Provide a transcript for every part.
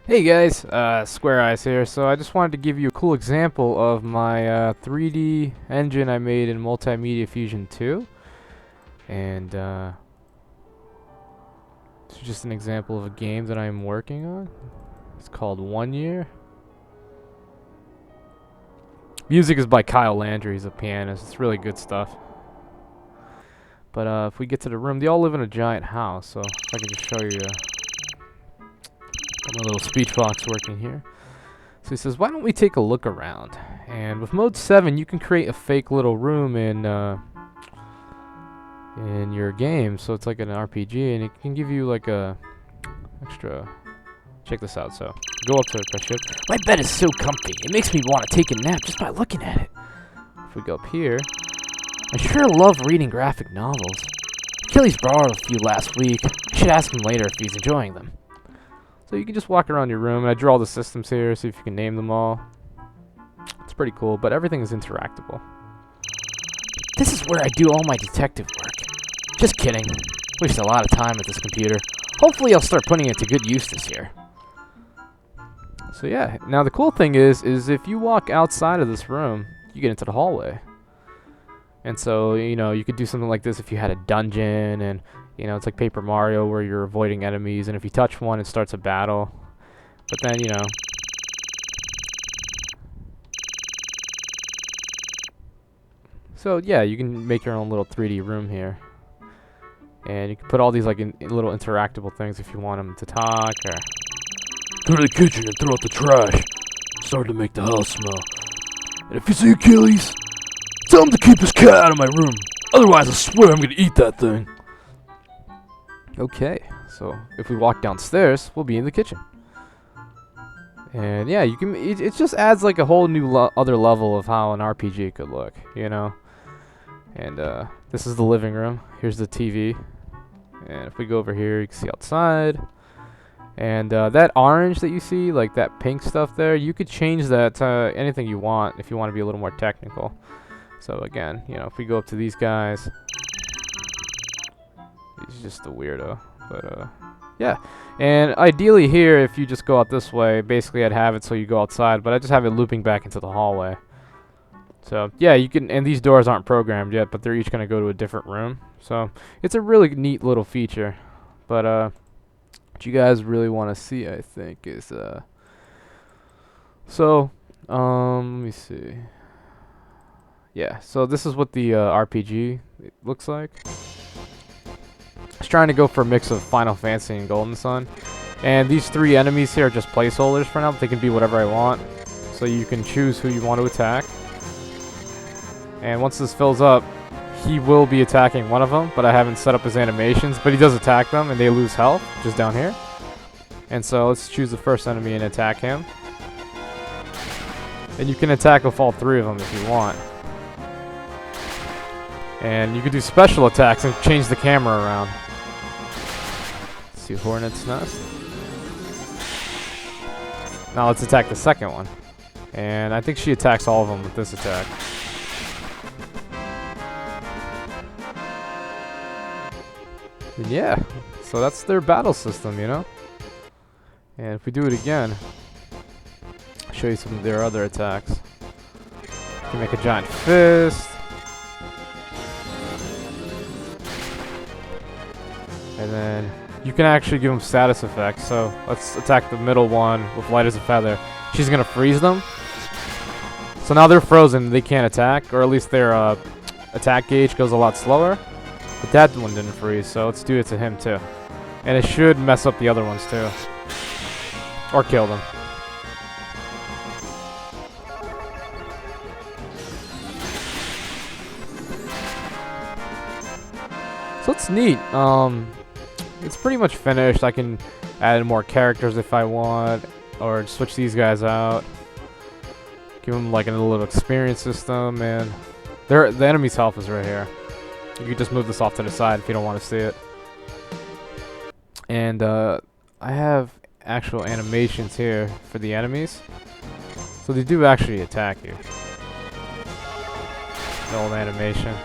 Hey guys, Square Eyes here. So I just wanted to give you a cool example of my 3D engine I made in Multimedia Fusion 2. And it's just an example of a game that I'm working on. It's called 1 Year. Music is by Kyle Landry, he's a pianist. It's really good stuff. But if we get to the room, they all live in a giant house. So if I can just show you, got my little speech box working here. So he says, why don't we take a look around? And with mode 7, you can create a fake little room in your game. So it's like an RPG, and it can give you like a extra. Check this out. So go up to it, press shift. My bed is so comfy. It makes me want to take a nap just by looking at it. If we go up here, I sure love reading graphic novels. Achilles borrowed a few last week. I should ask him later if he's enjoying them. So you can just walk around your room, and I drew all the systems here, see if you can name them all. It's pretty cool, but everything is interactable. This is where I do all my detective work. Just kidding. Waste a lot of time at this computer. Hopefully I'll start putting it to good use this year. So yeah, now the cool thing is if you walk outside of this room, you get into the hallway. And so, you know, you could do something like this if you had a dungeon, and you know, it's like Paper Mario where you're avoiding enemies, and if you touch one, it starts a battle. But then, you know, so yeah, you can make your own little 3D room here. And you can put all these like in little interactable things if you want them to talk, or go to the kitchen and throw out the trash. Starting to make the house smell. And if you see Achilles, tell him to keep his cat out of my room. Otherwise, I swear I'm gonna eat that thing. okay. So if we walk downstairs, we'll be in the kitchen. And yeah, you can. It just adds like a whole new other level of how an RPG could look, you know. And this is the living room. Here's the TV. And if we go over here, you can see outside. And that orange that you see, like that pink stuff there, you could change that to anything you want if you want to be a little more technical. So again, you know, if we go up to these guys, he's just a weirdo. But yeah. And ideally here, if you just go out this way, basically I'd have it so you go outside, but I just have it looping back into the hallway. So yeah, you can, and these doors aren't programmed yet, but they're each going to go to a different room. So it's a really neat little feature. But what you guys really want to see, I think, is let me see. Yeah, so this is what the RPG looks like. I was trying to go for a mix of Final Fantasy and Golden Sun. And these three enemies here are just placeholders for now, but they can be whatever I want. So you can choose who you want to attack. And once this fills up, he will be attacking one of them, but I haven't set up his animations. But he does attack them, and they lose health, just down here. And so let's choose the first enemy and attack him. And you can attack with all three of them if you want. And you can do special attacks and change the camera around. Let's see, Hornet's Nest. Now let's attack the second one. And I think she attacks all of them with this attack. And yeah, so that's their battle system, you know? And if we do it again, I'll show you some of their other attacks. You can make a giant fist. And then you can actually give them status effects. So let's attack the middle one with light as a feather. She's going to freeze them. So now they're frozen. They can't attack, or at least their attack gauge goes a lot slower. But that one didn't freeze, so let's do it to him too. And it should mess up the other ones too. Or kill them. So it's neat. It's pretty much finished. I can add more characters if I want, or switch these guys out. Give them like a little experience system, and the enemy's health is right here. You can just move this off to the side if you don't want to see it. And I have actual animations here for the enemies. So they do actually attack you. The old animation.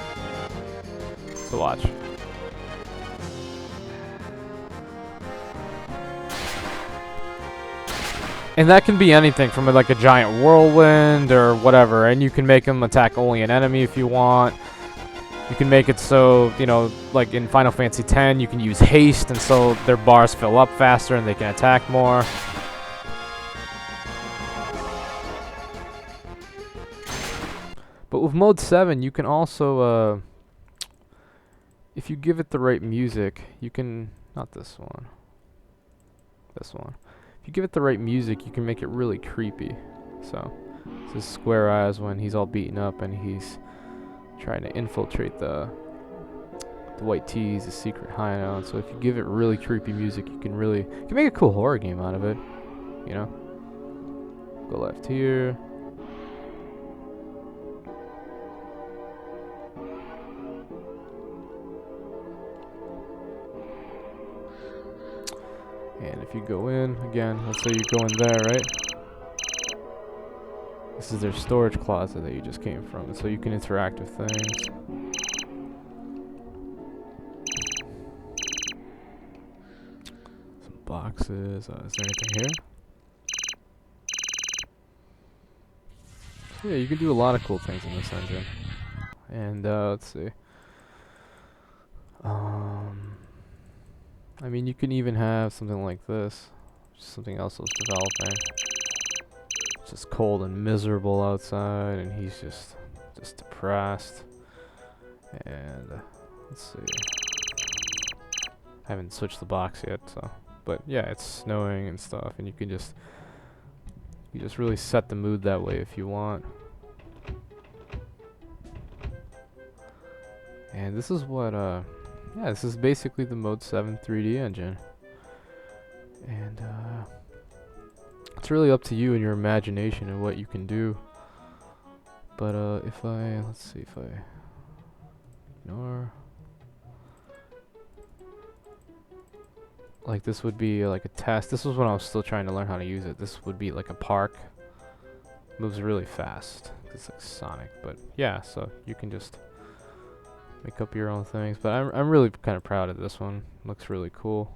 So watch. And that can be anything from like a giant whirlwind or whatever, and you can make them attack only an enemy if you want. You can make it so, you know, like in Final Fantasy X, you can use haste, and so their bars fill up faster and they can attack more. But with Mode 7, you can also, if you give it the right music, you can, not this one, this one. If you give it the right music, you can make it really creepy. So, this is Square Eyes when he's all beaten up and he's trying to infiltrate the White Tees, the secret hideout. So if you give it really creepy music, you can make a cool horror game out of it. You know? Go left here. And if you go in, again, let's say you go in there, right? This is their storage closet that you just came from, and so you can interact with things. Some boxes. Is there anything here? So yeah, you can do a lot of cool things in this engine. And let's see. I mean, you can even have something like this. Something else was developing. It's just cold and miserable outside, and he's just depressed. And let's see. I haven't switched the box yet, so. But yeah, it's snowing and stuff, and you just really set the mood that way if you want. And this is what yeah, this is basically the Mode 7 3D engine. And it's really up to you and your imagination and what you can do. But if I, let's see, if I ignore, like this would be like a test. This was when I was still trying to learn how to use it. This would be like a park. Moves really fast. It's like Sonic, but yeah, so you can just make up your own things. But I'm really kind of proud of this one. Looks really cool.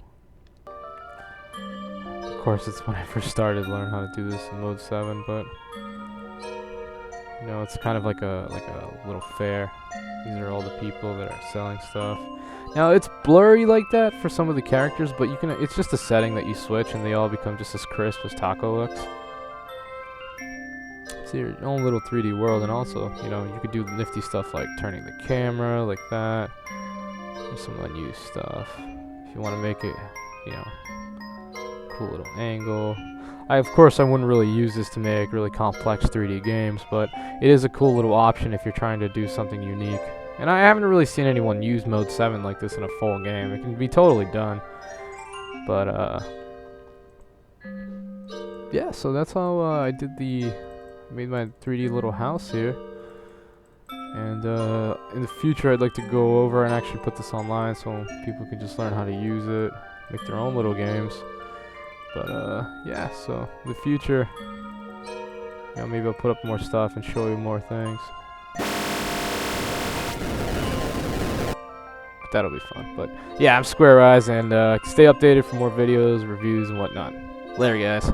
Of course, it's when I first started learning how to do this in Mode 7, but you know, it's kind of like a little fair. These are all the people that are selling stuff. Now it's blurry like that for some of the characters, but you can. It's just a setting that you switch, and they all become just as crisp as Taco looks. It's your own little 3D world, and also, you know, you could do nifty stuff like turning the camera like that. There's some unused stuff. If you want to make it, you know, cool little angle. Of course, I wouldn't really use this to make really complex 3D games, but it is a cool little option if you're trying to do something unique. And I haven't really seen anyone use Mode 7 like this in a full game. It can be totally done. But, yeah, so that's how I made my 3D little house here. And in the future, I'd like to go over and actually put this online so people can just learn how to use it, make their own little games. But yeah, so in the future, you know, maybe I'll put up more stuff and show you more things. But that'll be fun. But yeah, I'm Square Eyes, and stay updated for more videos, reviews, and whatnot. Later, guys.